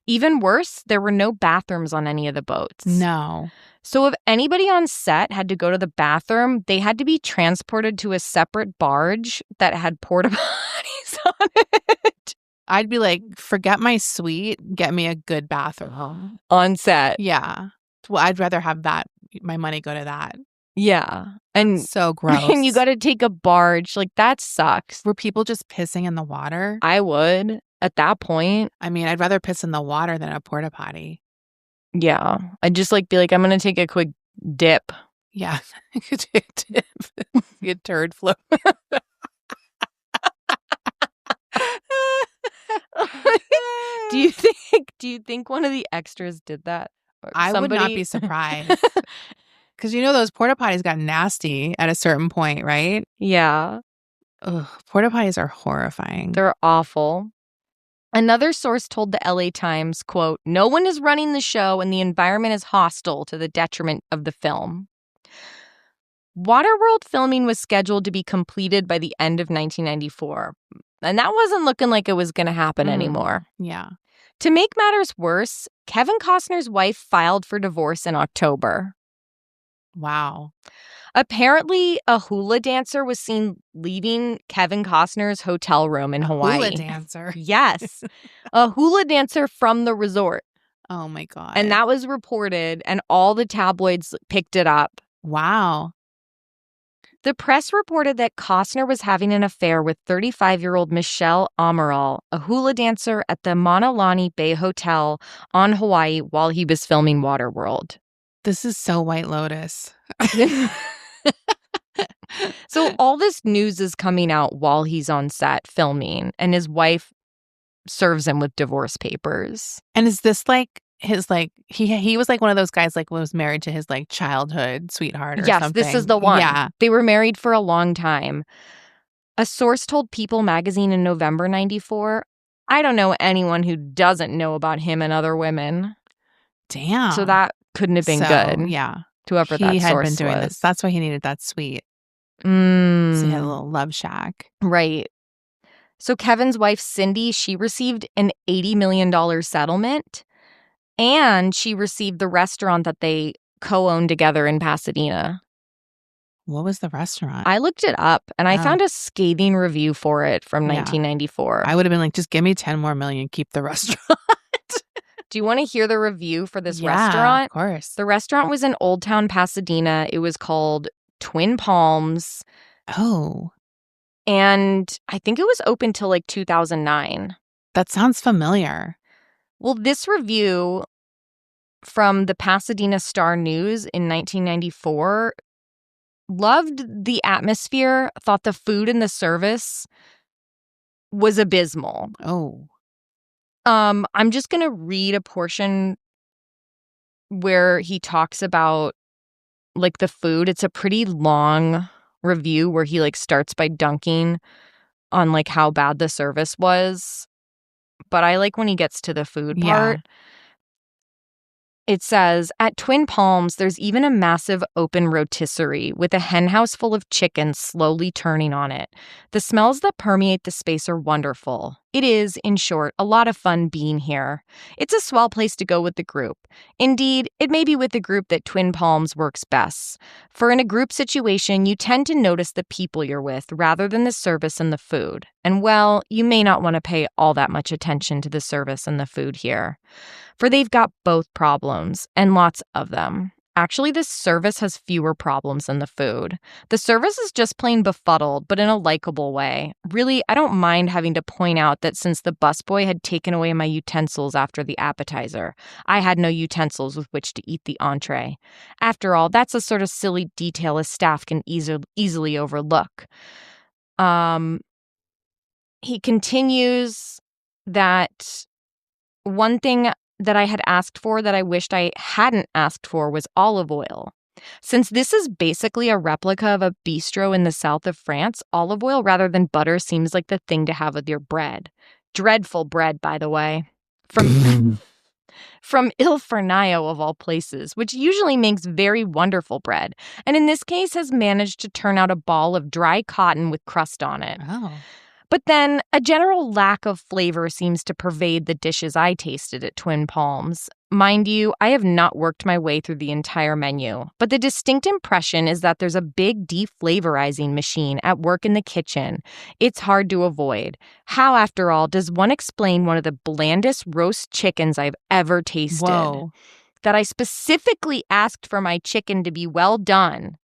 Even worse, there were no bathrooms on any of the boats. No. So if anybody on set had to go to the bathroom, they had to be transported to a separate barge that had porta potties on it. I'd be like, forget my suite, get me a good bathroom. On set. Yeah. Well, I'd rather have my money go to that. Yeah. And so gross. And you got to take a barge. Like, that sucks. Were people just pissing in the water? I would at that point. I mean, I'd rather piss in the water than a porta potty. Yeah. I'd just be like, I'm going to take a quick dip. Yeah. You could take a dip. Get turd float. Do you think one of the extras did that? I would not be surprised. Because those porta potties got nasty at a certain point, right? Yeah. Ugh, porta potties are horrifying. They're awful. Another source told the LA Times, quote, "No one is running the show and the environment is hostile to the detriment of the film." Waterworld filming was scheduled to be completed by the end of 1994. And that wasn't looking like it was going to happen anymore. Yeah. To make matters worse, Kevin Costner's wife filed for divorce in October. Wow. Apparently, a hula dancer was seen leaving Kevin Costner's hotel room in Hawaii. Hula dancer? Yes. A hula dancer from the resort. Oh, my God. And that was reported, and all the tabloids picked it up. Wow. The press reported that Costner was having an affair with 35-year-old Michelle Amaral, a hula dancer at the Mauna Lani Bay Hotel on Hawaii while he was filming Waterworld. This is so White Lotus. So all this news is coming out while he's on set filming, and his wife serves him with divorce papers. And is this his he was one of those guys was married to his childhood sweetheart or something? Yes, this is the one. Yeah. They were married for a long time. A source told People magazine in November 94, "I don't know anyone who doesn't know about him and other women." Damn. So that couldn't have been good. Yeah. Whoever that he had source been doing was. this. That's why he needed that suite. So he had a little love shack. Right. So Kevin's wife, Cindy, she received an $80 million settlement, and she received the restaurant that they co-owned together in Pasadena. What was the restaurant? I looked it up, and I Oh. found a scathing review for it from Yeah. 1994. I would have been like, just give me 10 more million, keep the restaurant. Do you want to hear the review for this Yeah, restaurant? of course. The restaurant was in Old Town Pasadena. It was called Twin Palms, Oh, and I think it was open till like 2009. that sounds familiar. Well, this review from the Pasadena Star News in 1994 loved the atmosphere, thought the food and the service was abysmal. Oh. I'm just going to read a portion where he talks about like the food. It's a pretty long review where he like starts by dunking on like how bad the service was. But I like when he gets to the food part. It says, at Twin Palms, there's even a massive open rotisserie with a henhouse full of chickens slowly turning on it. The smells that permeate the space are wonderful. It is, in short, a lot of fun being here. It's a swell place to go with the group. Indeed, it may be with the group that Twin Palms works best. For in a group situation, you tend to notice the people you're with rather than the service and the food. And well, you may not want to pay all that much attention to the service and the food here. For they've got both problems, and lots of them. Actually, this service has fewer problems than the food. The service is just plain befuddled, but in a likable way. Really, I don't mind having to point out that since the busboy had taken away my utensils after the appetizer, I had no utensils with which to eat the entree. After all, that's a sort of silly detail a staff can easily overlook. He continues that one thing that I had asked for that I wished I hadn't asked for was olive oil. Since this is basically a replica of a bistro in the south of France, olive oil rather than butter seems like the thing to have with your bread. Dreadful bread, by the way. From Il Fornaio, of all places, which usually makes very wonderful bread, and in this case has managed to turn out a ball of dry cotton with crust on it. Oh. But then a general lack of flavor seems to pervade the dishes I tasted at Twin Palms. Mind you, I have not worked my way through the entire menu, but the distinct impression is that there's a big deflavorizing machine at work in the kitchen. It's hard to avoid. How, after all, does one explain one of the blandest roast chickens I've ever tasted? Whoa. That I specifically asked for my chicken to be well done,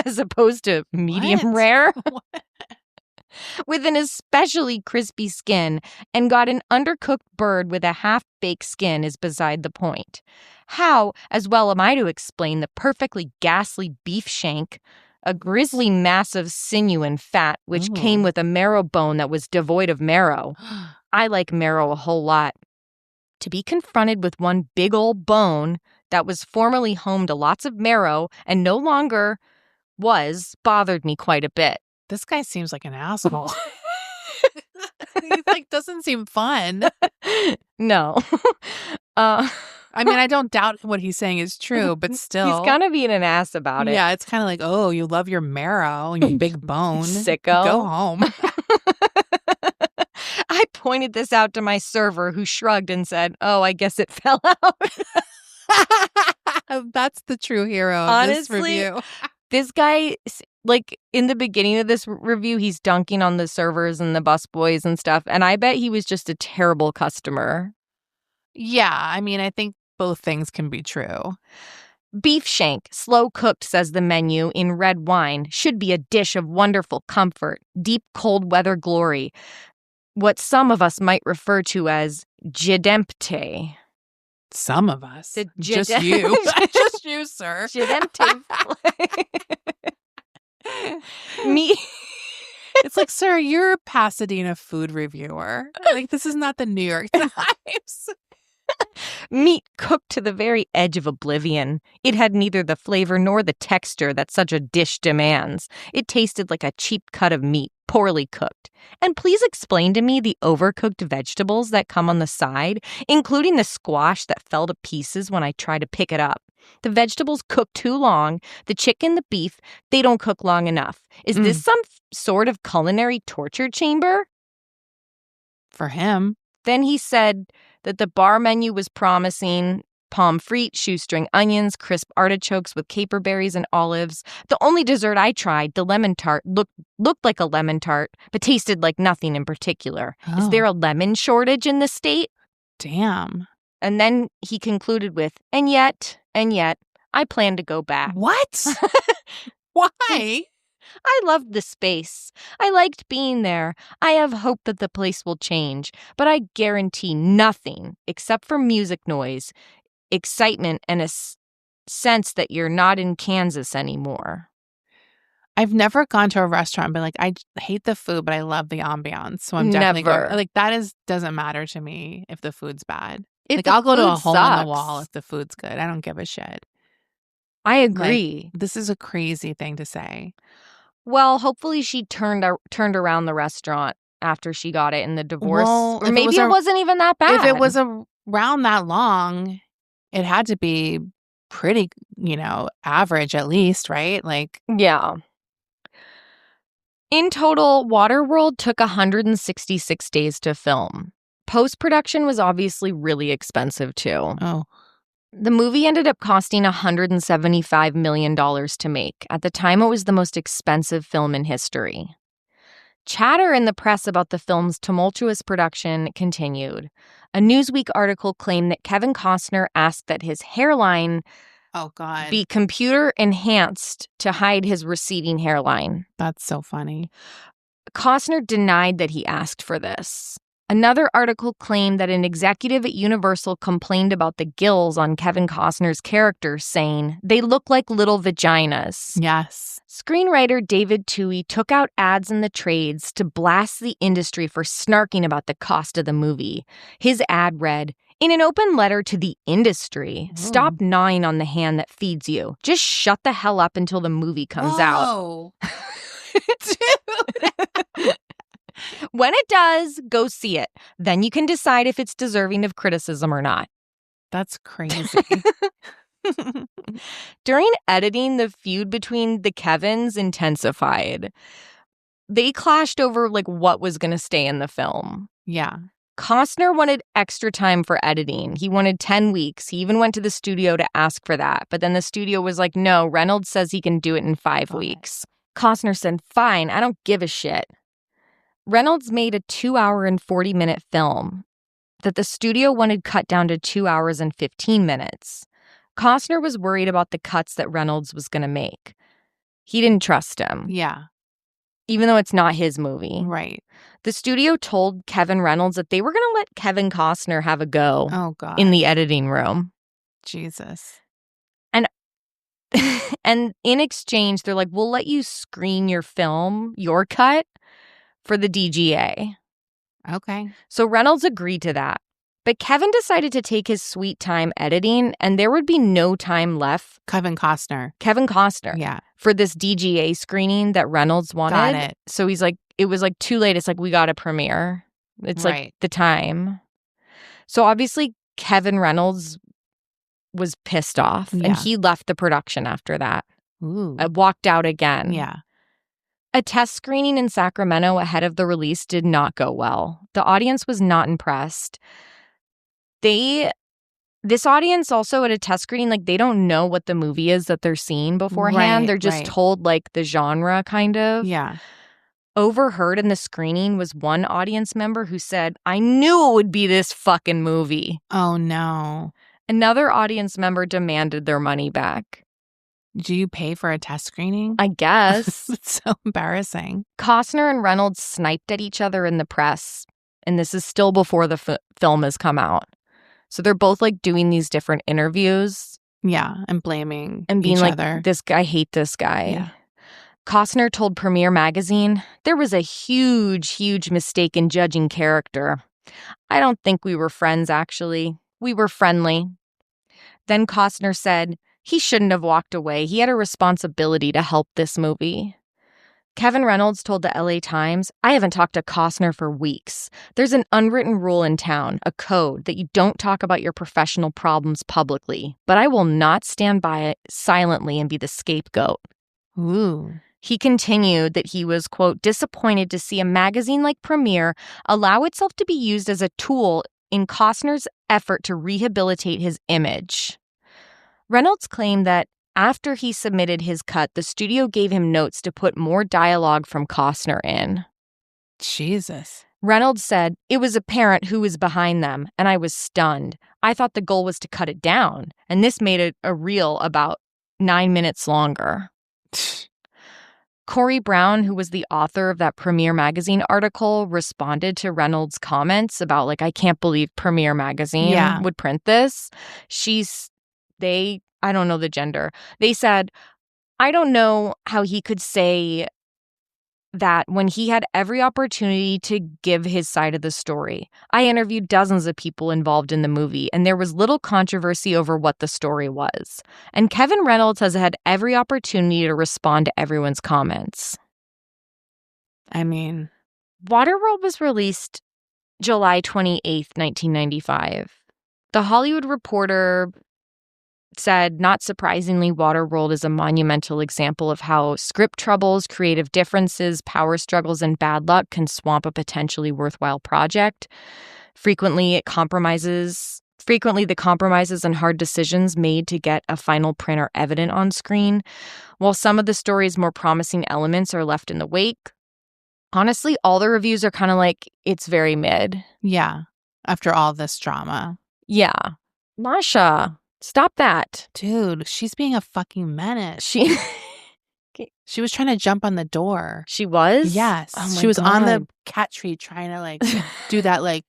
as opposed to medium rare? With an especially crispy skin, and got an undercooked bird with a half-baked skin is beside the point. How, as well am I to explain the perfectly ghastly beef shank, a grisly mass of sinew and fat, which came with a marrow bone that was devoid of marrow? I like marrow a whole lot. To be confronted with one big old bone that was formerly home to lots of marrow and no longer bothered me quite a bit. This guy seems like an asshole. He doesn't seem fun. No. I mean, I don't doubt what he's saying is true, but still. He's kind of being an ass about it. Yeah, it's kind of like, oh, you love your marrow and your big bone. Sicko. Go home. I pointed this out to my server, who shrugged and said, oh, I guess it fell out. That's the true hero of Honestly, this review. This guy, like, in the beginning of this review, he's dunking on the servers and the busboys and stuff, and I bet he was just a terrible customer. Yeah, I mean, I think both things can be true. Beef shank, slow cooked, says the menu, in red wine, should be a dish of wonderful comfort, deep cold weather glory, what some of us might refer to as jedempte. Some of us. Just you. Just you, sir. Jedempte. Me. It's like, sir, you're a Pasadena food reviewer. Like, this is not the New York Times. Meat cooked to the very edge of oblivion. It had neither the flavor nor the texture that such a dish demands. It tasted like a cheap cut of meat, poorly cooked. And please explain to me the overcooked vegetables that come on the side, including the squash that fell to pieces when I tried to pick it up. The vegetables cook too long. The chicken, the beef, they don't cook long enough. Is this some sort of culinary torture chamber? For him. Then he said that the bar menu was promising, pommes frites, shoestring onions, crisp artichokes with caper berries and olives. The only dessert I tried, the lemon tart, looked like a lemon tart, but tasted like nothing in particular. Is there a lemon shortage in the state? Damn. And then he concluded with, and yet, I plan to go back. What? Why? I loved the space. I liked being there. I have hope that the place will change, but I guarantee nothing except for music noise, excitement, and a sense that you're not in Kansas anymore. I've never gone to a restaurant and been like, I hate the food, but I love the ambiance. So I'm definitely Never. going. Like, that doesn't matter to me if the food's bad. If I'll go to a food hole in the sucks. wall if the food's good. I don't give a shit. I agree. This is a crazy thing to say. Well, hopefully she turned around the restaurant after she got it in the divorce. Well, or maybe it wasn't even that bad. If it was around that long, it had to be pretty, average at least, right? Yeah. In total, Waterworld took 166 days to film. Post-production was obviously really expensive, too. Oh. The movie ended up costing $175 million to make. At the time, it was the most expensive film in history. Chatter in the press about the film's tumultuous production continued. A Newsweek article claimed that Kevin Costner asked that his hairline be computer enhanced to hide his receding hairline. That's so funny. Costner denied that he asked for this. Another article claimed that an executive at Universal complained about the gills on Kevin Costner's character, saying, "They look like little vaginas." Yes. Screenwriter David Twohy took out ads in the trades to blast the industry for snarking about the cost of the movie. His ad read, "In an open letter to the industry, stop gnawing on the hand that feeds you. Just shut the hell up until the movie comes out." Dude. When it does, go see it. Then you can decide if it's deserving of criticism or not. That's crazy. During editing, the feud between the Kevins intensified. They clashed over what was going to stay in the film. Yeah. Costner wanted extra time for editing. He wanted 10 weeks. He even went to the studio to ask for that. But then the studio was like, no, Reynolds says he can do it in 5 weeks. Costner said, fine, I don't give a shit. Reynolds made a 2-hour and 40-minute film that the studio wanted cut down to 2 hours and 15 minutes. Costner was worried about the cuts that Reynolds was going to make. He didn't trust him. Yeah. Even though it's not his movie. Right. The studio told Kevin Reynolds that they were going to let Kevin Costner have a go in the editing room. Jesus. And in exchange, they're like, we'll let you screen your film, your cut, for the DGA. Okay. So Reynolds agreed to that. But Kevin decided to take his sweet time editing, and there would be no time left. Kevin Costner. Yeah. For this DGA screening that Reynolds wanted. Got it. So he's like, it was too late. It's we got to premiere. It's the time. So obviously Kevin Reynolds was pissed off, and he left the production after that. Ooh. Walked out again. Yeah. A test screening in Sacramento ahead of the release did not go well. The audience was not impressed. This audience also at a test screening, they don't know what the movie is that they're seeing beforehand. They're just told the genre kind of. Yeah. Overheard in the screening was one audience member who said, "I knew it would be this fucking movie." Oh, no. Another audience member demanded their money back. Do you pay for a test screening? I guess. It's so embarrassing. Costner and Reynolds sniped at each other in the press, and this is still before the film has come out. So they're both doing these different interviews. Yeah, and blaming and being each other. This guy, hate this guy. Yeah. Costner told Premiere Magazine, "There was a huge, huge mistake in judging character. I don't think we were friends, actually. We were friendly." Then Costner said, he shouldn't have walked away. He had a responsibility to help this movie. Kevin Reynolds told the LA Times, "I haven't talked to Costner for weeks. There's an unwritten rule in town, a code, that you don't talk about your professional problems publicly. But I will not stand by it silently and be the scapegoat." Ooh. He continued that he was, quote, "disappointed to see a magazine like Premiere allow itself to be used as a tool in Costner's effort to rehabilitate his image. Reynolds claimed that after he submitted his cut, the studio gave him notes to put more dialogue from Costner in. Jesus. Reynolds said, "It was apparent who was behind them, and I was stunned. I thought the goal was to cut it down, and this made it a reel about 9 minutes longer." Corey Brown, who was the author of that Premiere Magazine article, responded to Reynolds' comments about, like, I can't believe Premiere Magazine would print this. I don't know the gender. They said, I don't know how he could say that when he had every opportunity to give his side of the story. I interviewed dozens of people involved in the movie, and there was little controversy over what the story was. And Kevin Reynolds has had every opportunity to respond to everyone's comments. I mean, Waterworld was released July 28th, 1995. The Hollywood Reporter said, not surprisingly, Waterworld is a monumental example of how script troubles, creative differences, power struggles, and bad luck can swamp a potentially worthwhile project. Frequently, the compromises and hard decisions made to get a final print are evident on screen, while some of the story's more promising elements are left in the wake. Honestly, all the reviews are kind of like, it's very mid. Yeah, after all this drama. Yeah. Masha, stop that. Dude, she's being a fucking menace. She was trying to jump on the door. She was? Yes. Oh my she was God. on the cat tree trying to, like, do that, like...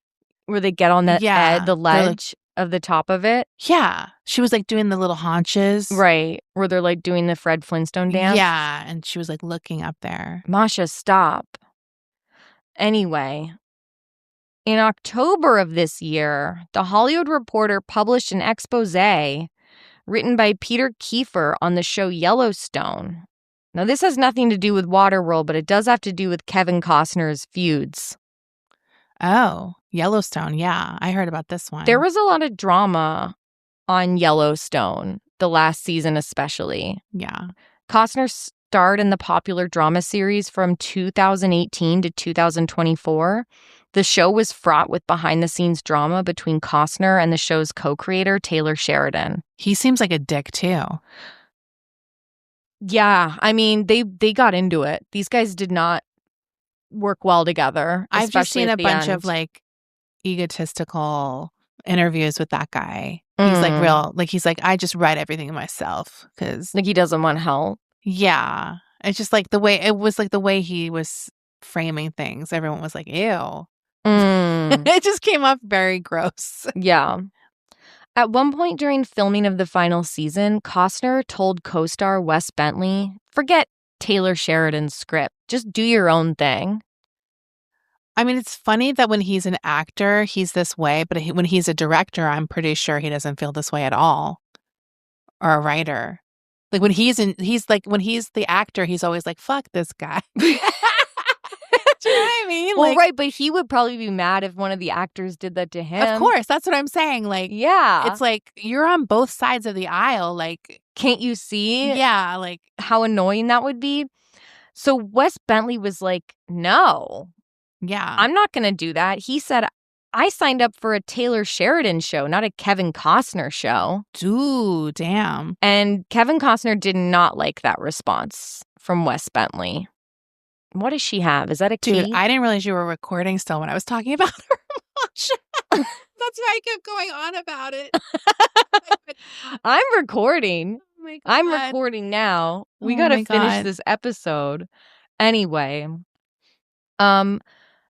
Where they get on the ledge of the top of it? Yeah. She was, like, doing the little haunches. Right. Where they're, like, doing the Fred Flintstone dance? Yeah. And she was, like, looking up there. Masha, stop. Anyway, in October of this year, The Hollywood Reporter published an expose written by Peter Kiefer on the show Yellowstone. Now, this has nothing to do with Waterworld, but it does have to do with Kevin Costner's feuds. Oh, Yellowstone. Yeah, I heard about this one. There was a lot of drama on Yellowstone, the last season especially. Yeah. Costner starred in the popular drama series from 2018 to 2024. The show was fraught with behind-the-scenes drama between Costner and the show's co-creator, Taylor Sheridan. He seems like a dick, too. Yeah, I mean, they got into it. These guys did not work well together. I've just seen a bunch of, like, egotistical interviews with that guy. He's, like, real, like, he's like, I just write everything myself, because... Like, he doesn't want help. Yeah. It's just, like, the way he was framing things. Everyone was like, ew. It just came off very gross. Yeah. At one point during filming of the final season, Costner told co-star Wes Bentley, forget Taylor Sheridan's script. Just do your own thing. I mean, it's funny that when he's an actor, he's this way, but when he's a director, I'm pretty sure he doesn't feel this way at all. Or a writer. Like, when he's the actor, he's always like, fuck this guy. Do you know what I mean? Well, like, right, but he would probably be mad if one of the actors did that to him. Of course, that's what I'm saying. Like, yeah. It's like, you're on both sides of the aisle. Like, can't you see? Yeah, like, how annoying that would be? So Wes Bentley was like, no. Yeah. I'm not going to do that. He said, I signed up for a Taylor Sheridan show, not a Kevin Costner show. Ooh, damn. And Kevin Costner did not like that response from Wes Bentley. What does she have? Is that a key? Dude, I didn't realize you were recording still when I was talking about her. That's why I kept going on about it. I'm recording. Oh my God. I'm recording now. We got to finish this episode. Anyway,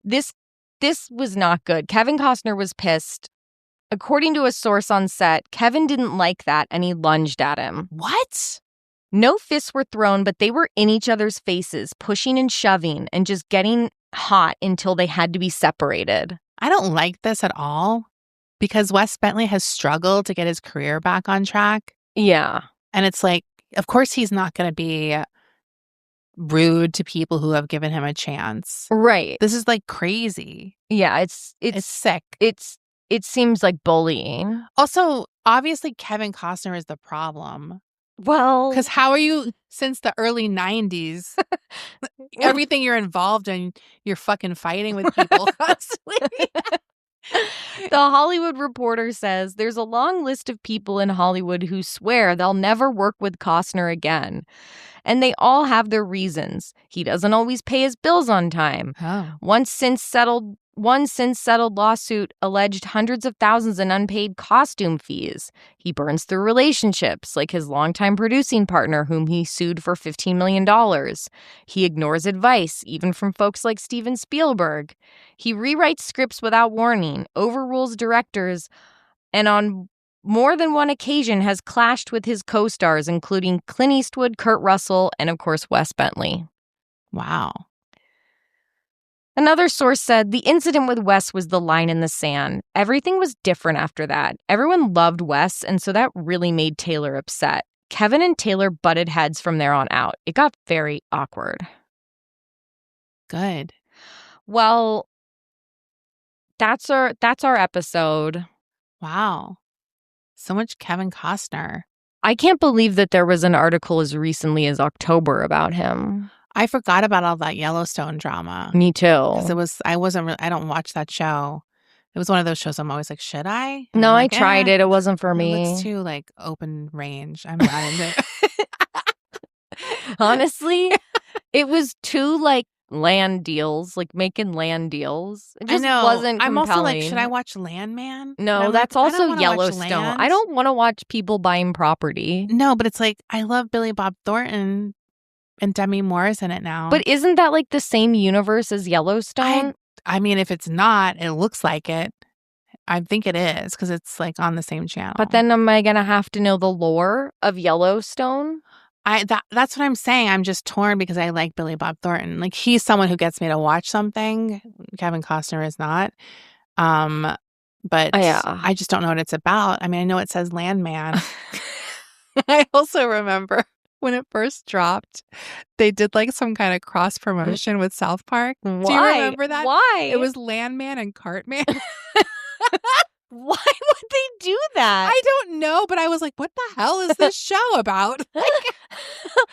this was not good. Kevin Costner was pissed. According to a source on set, Kevin didn't like that and he lunged at him. What? No fists were thrown, but they were in each other's faces, pushing and shoving and just getting hot until they had to be separated. I don't like this at all because Wes Bentley has struggled to get his career back on track. Yeah. And it's like, of course he's not going to be rude to people who have given him a chance. Right. This is like crazy. Yeah, it's sick. It seems like bullying. Also, obviously Kevin Costner is the problem. Well, because how are you since the early 90s? Everything you're involved in, you're fucking fighting with people constantly. The Hollywood Reporter says there's a long list of people in Hollywood who swear they'll never work with Costner again. And they all have their reasons. He doesn't always pay his bills on time. Oh. One since settled lawsuit alleged hundreds of thousands in unpaid costume fees. He burns through relationships, like his longtime producing partner, whom he sued for $15 million. He ignores advice, even from folks like Steven Spielberg. He rewrites scripts without warning, overrules directors, and on more than one occasion has clashed with his co-stars, including Clint Eastwood, Kurt Russell, and of course, Wes Bentley. Wow. Another source said the incident with Wes was the line in the sand. Everything was different after that. Everyone loved Wes, and so that really made Taylor upset. Kevin and Taylor butted heads from there on out. It got very awkward. Good. Well, that's our episode. Wow. So much Kevin Costner. I can't believe that there was an article as recently as October about him. I forgot about all that Yellowstone drama. Me too. Because I don't watch that show. It was one of those shows I'm always like, should I? And No, I'm I like, tried it. It wasn't for me. It looks too like open range. I'm not into it. Honestly, it was too like land deals, like making land deals. It just wasn't compelling. I'm also like, should I watch Landman? No, that's like, also Yellowstone. I don't want to watch people buying property. No, but it's like, I love Billy Bob Thornton and Demi Moore's in it now. But isn't that like the same universe as Yellowstone? I mean, if it's not, it looks like it. I think it is because it's like on the same channel. But then am I going to have to know the lore of Yellowstone? That's what I'm saying. I'm just torn because I like Billy Bob Thornton. Like, he's someone who gets me to watch something. Kevin Costner is not. But I just don't know what it's about. I mean, I know it says Landman. I also remember when it first dropped, they did like some kind of cross promotion with South Park. Why? Do you remember that? Why? It was Landman and Cartman. Why would they do that? I don't know, but I was like, what the hell is this show about?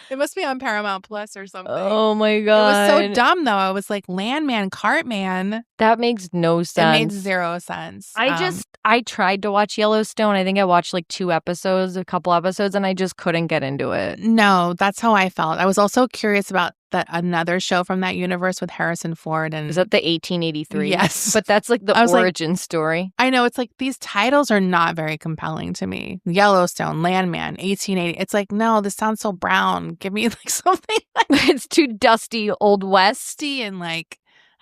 It must be on Paramount Plus or something. Oh my God. It was so dumb, though. I was like, Landman, Cartman. That makes no sense. It made zero sense. I tried to watch Yellowstone. I think I watched like a couple episodes, and I just couldn't get into it. No, that's how I felt. I was also curious about that another show from that universe with Harrison Ford. And is that the 1883? Yes. But that's like the origin story. I know. It's like these titles are not very compelling to me. Yellowstone, Landman, 1880. It's like, no, this sounds so brown. Give me like something like it's too dusty, Old Westy, and like,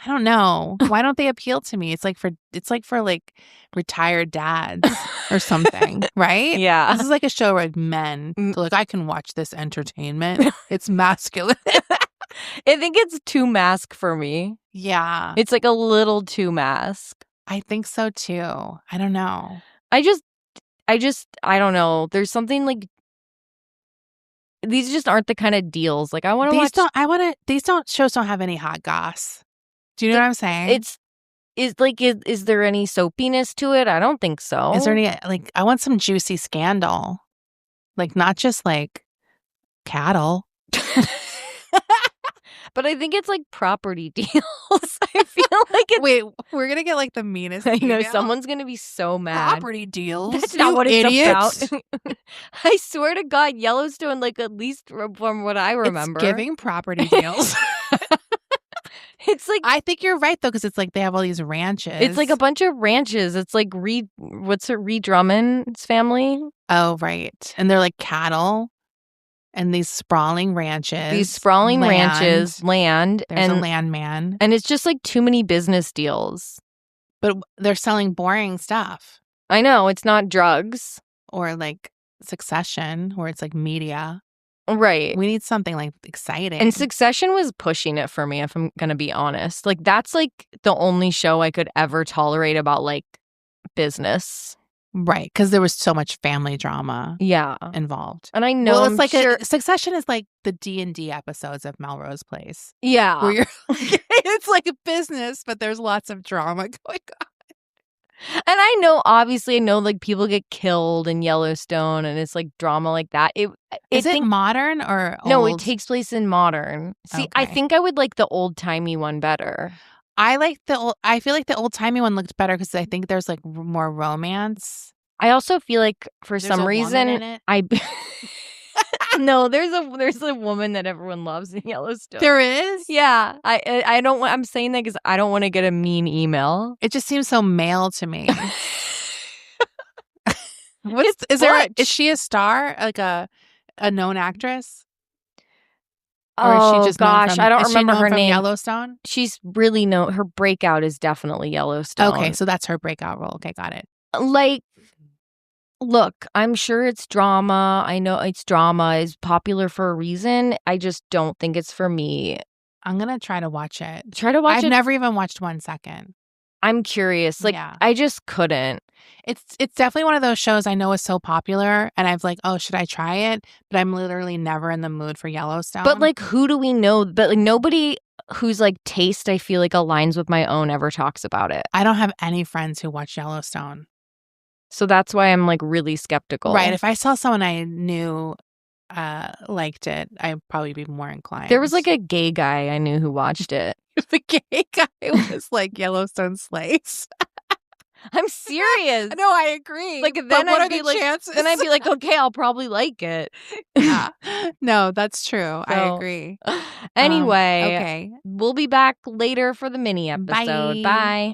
I don't know. Why don't they appeal to me? It's like for like retired dads or something, right? Yeah. This is like a show where men, so like, I can watch this entertainment. It's masculine. I think it's too mask for me. Yeah. It's like a little too mask. I think so too. I don't know. I don't know. There's something like, these just aren't the kind of deals. Like, I want to watch. These shows don't have any hot goss. Do you know what I'm saying? Is there any soapiness to it? I don't think so. Is there any, like, I want some juicy scandal. Like, not just like cattle. But I think it's like property deals. I feel like it's... Wait, we're going to get like the meanest I know, email. someone's going to be so mad. Property deals? That's not what it's about. I swear to God, Yellowstone, like, at least from what I remember. It's giving property deals. It's like, I think you're right though, because it's like they have all these ranches. It's like a bunch of ranches. It's like Reed Drummond's family. Oh, right. And they're like cattle and these sprawling ranches. There's a landman. And it's just like too many business deals. But they're selling boring stuff. I know. It's not drugs. Or like Succession, where it's like media. Right. We need something like exciting. And Succession was pushing it for me, if I'm going to be honest. Like, that's like the only show I could ever tolerate about like business. Right. Because there was so much family drama involved. And I know it's like Succession is like the D&D episodes of Melrose Place. Yeah. Where you're it's like a business, but there's lots of drama going on. And I know like people get killed in Yellowstone and it's like drama like that. Is it modern or old? No, it takes place in modern. See, okay. I think I would like the old-timey one better. I feel like the old-timey one looked better because I think there's, like, more romance. I also feel like for There's some a woman reason in it? I No, there's a woman that everyone loves in Yellowstone. There is? Yeah, I don't want I'm saying that 'cause I don't wanna get a mean email. It just seems so male to me. It's Is Butch. she a star? Like a known actress? Or is she Oh just known gosh, from I don't is she remember known her from name. Yellowstone? She's really her breakout is definitely Yellowstone. Okay, so that's her breakout role. Okay, got it. Like, look, I'm sure it's drama. I know it's drama is popular for a reason. I just don't think it's for me. I'm gonna try to watch it. Try to watch I've it. never even watched 1 second. I'm curious. Like, Yeah. I just couldn't. It's definitely one of those shows I know is so popular, and I've like, "Oh, should I try it?" But I'm literally never in the mood for Yellowstone. But, like, who do we know? But, like, nobody whose, like, taste I feel like aligns with my own ever talks about it. I don't have any friends who watch Yellowstone. So that's why I'm, like, really skeptical. Right, if I saw someone I knew liked it, I'd probably be more inclined. There was, like, a gay guy I knew who watched it. The gay guy was like Yellowstone slaves. I'm serious. No, I agree. Like, But then what I'd are be the like chances? then I'd be like, "Okay, I'll probably like it." Yeah. No, that's true. I So, agree. Anyway, Okay. we'll be back later for the mini episode. Bye. Bye.